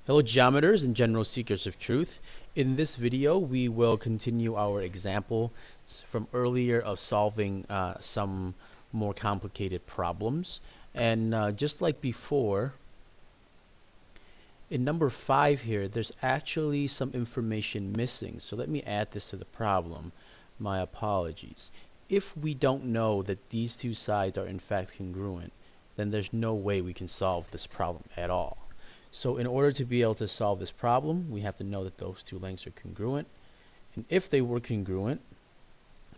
Hello geometers and general seekers of truth. In this video we will continue our example from earlier of solving some more complicated problems, and just like before, in number 5 here there's actually some information missing, so let me add this to the problem. My apologies. If we don't know that these two sides are in fact congruent, then there's no way we can solve this problem at all. So in order to be able to solve this problem, we have to know that those two lengths are congruent. And if they were congruent,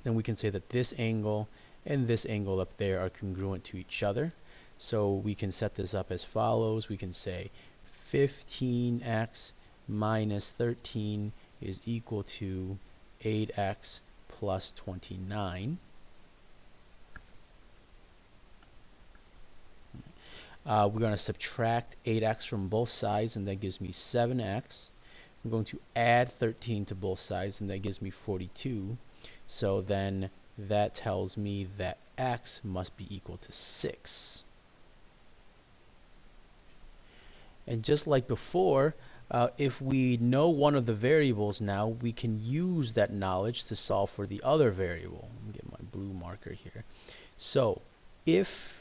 then we can say that this angle and this angle up there are congruent to each other. So we can set this up as follows. We can say 15x minus 13 is equal to 8x plus 29. We're going to subtract 8x from both sides, and that gives me 7x. I'm going to add 13 to both sides, and that gives me 42. So then that tells me that x must be equal to 6. And just like before, if we know one of the variables now, we can use that knowledge to solve for the other variable. Let me get my blue marker here. So if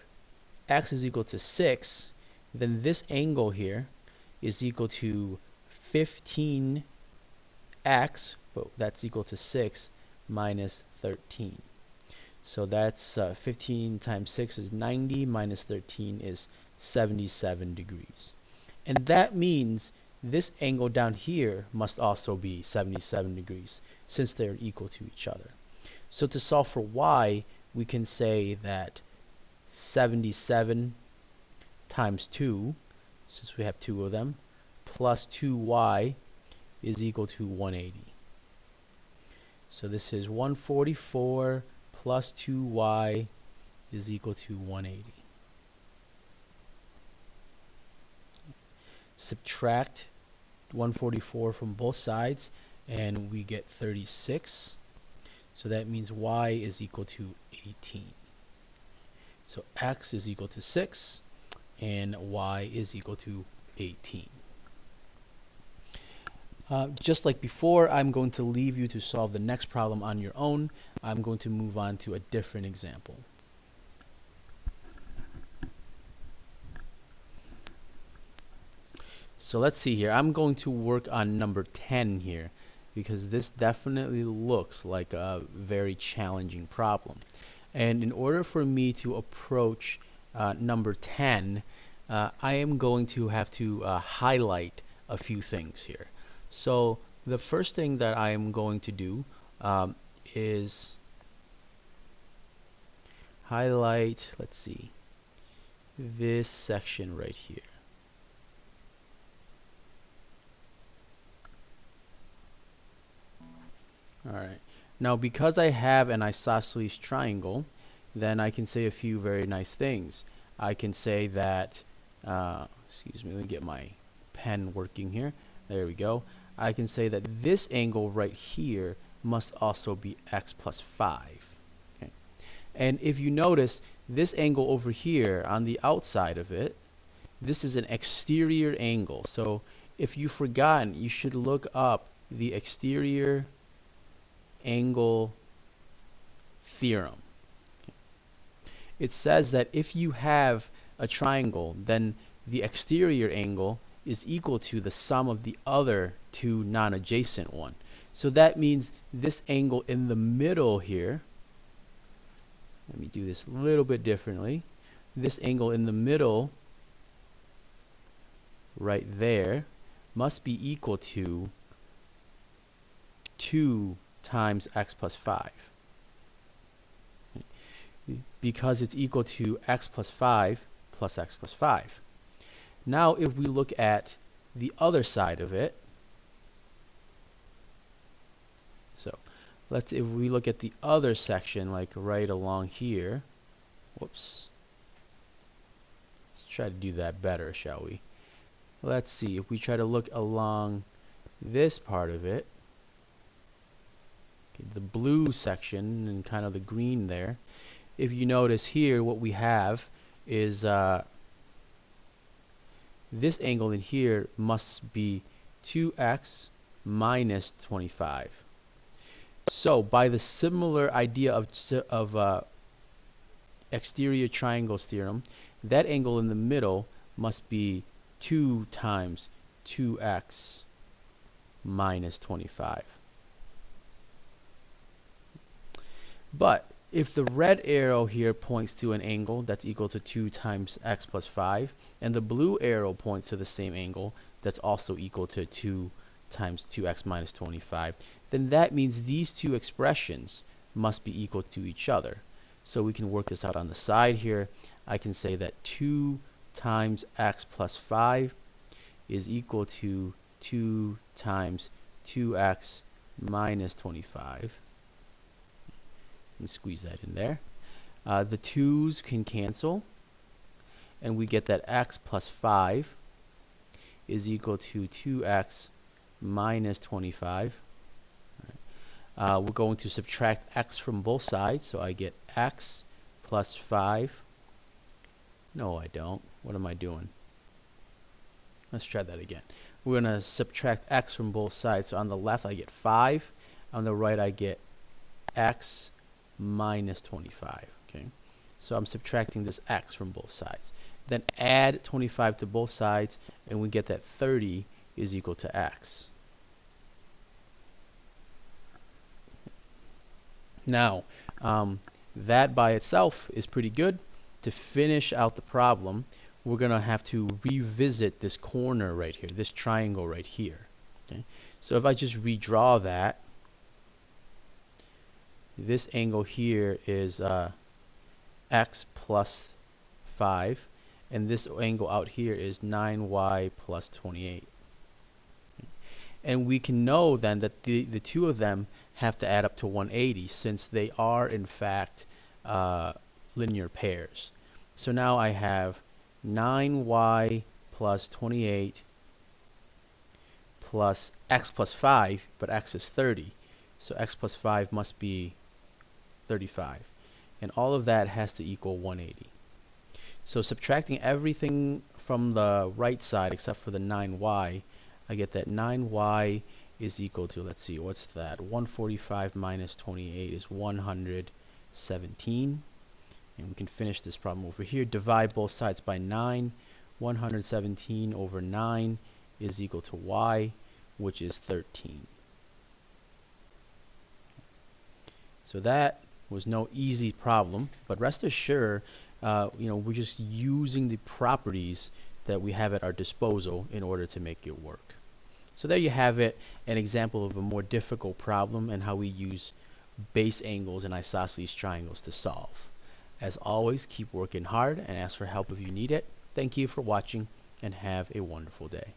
x is equal to 6, then this angle here is equal to 15x, but that's equal to 6 minus 13. So that's 15 times 6 is 90, minus 13 is 77 degrees. And that means this angle down here must also be 77 degrees, since they're equal to each other. So to solve for y, we can say that 77 times 2, since we have two of them, plus 2y is equal to 180. So this is 144 plus 2y is equal to 180. Subtract 144 from both sides and we get 36. So that means y is equal to 18. So x is equal to 6 and y is equal to 18. Just like before, I'm going to leave you to solve the next problem on your own. I'm going to move on to a different example. So let's see here. I'm going to work on number 10 here, because this definitely looks like a very challenging problem. And in order for me to approach number 10, I am going to have to highlight a few things here. So the first thing that I am going to do is highlight, let's see, this section right here. Alright. Now, because I have an isosceles triangle, then I can say a few very nice things. I can say that, excuse me, let me get my pen working here. There we go. I can say that this angle right here must also be x plus 5. Okay. And if you notice, this angle over here on the outside of it, this is an exterior angle. So if you've forgotten, you should look up the exterior angle theorem. It says that if you have a triangle, then the exterior angle is equal to the sum of the other two non-adjacent one. So that means this angle in the middle here, let me do this a little bit differently, this angle in the middle right there must be equal to 2 times x plus 5, because it's equal to x plus 5 plus x plus 5. Now if we look at the other side of it, so if we look at the other section, like right along here, whoops, let's try to do that better, shall we? Let's see, if we try to look along this part of it, the blue section and kind of the green there, if you notice here, what we have is this angle in here must be 2x minus 25. So by the similar idea of exterior triangles theorem, that angle in the middle must be 2 times 2x minus 25. But if the red arrow here points to an angle that's equal to 2 times x plus 5, and the blue arrow points to the same angle that's also equal to 2 times 2x minus 25, then that means these two expressions must be equal to each other. So we can work this out on the side here. I can say that 2 times x plus 5 is equal to 2 times 2x minus 25. Let me squeeze that in there. The 2's can cancel, and we get that x plus 5 is equal to 2x minus 25. We're going to subtract x from both sides, so I get x plus 5. No, I don't. What am I doing? Let's try that again. We're going to subtract x from both sides. So on the left, I get 5. On the right, I get x minus 25. Okay, so I'm subtracting this x from both sides. Then add 25 to both sides, and we get that 30 is equal to x. Now, that by itself is pretty good. To finish out the problem, we're going to have to revisit this corner right here, this triangle right here. Okay? So if I just redraw that, this angle here is x plus 5, and this angle out here is 9y plus 28. And we can know then that the two of them have to add up to 180, since they are in fact linear pairs. So now I have 9y plus 28 plus x plus 5, but x is 30. So x plus 5 must be 35. And all of that has to equal 180. So subtracting everything from the right side except for the 9y, I get that 9y is equal to, let's see, what's that? 145 minus 28 is 117. And we can finish this problem over here. Divide both sides by 9. 117 over 9 is equal to y, which is 13. So that was no easy problem, but rest assured, we're just using the properties that we have at our disposal in order to make it work. So there you have it, an example of a more difficult problem and how we use base angles and isosceles triangles to solve. As always, keep working hard and ask for help if you need it. Thank you for watching and have a wonderful day.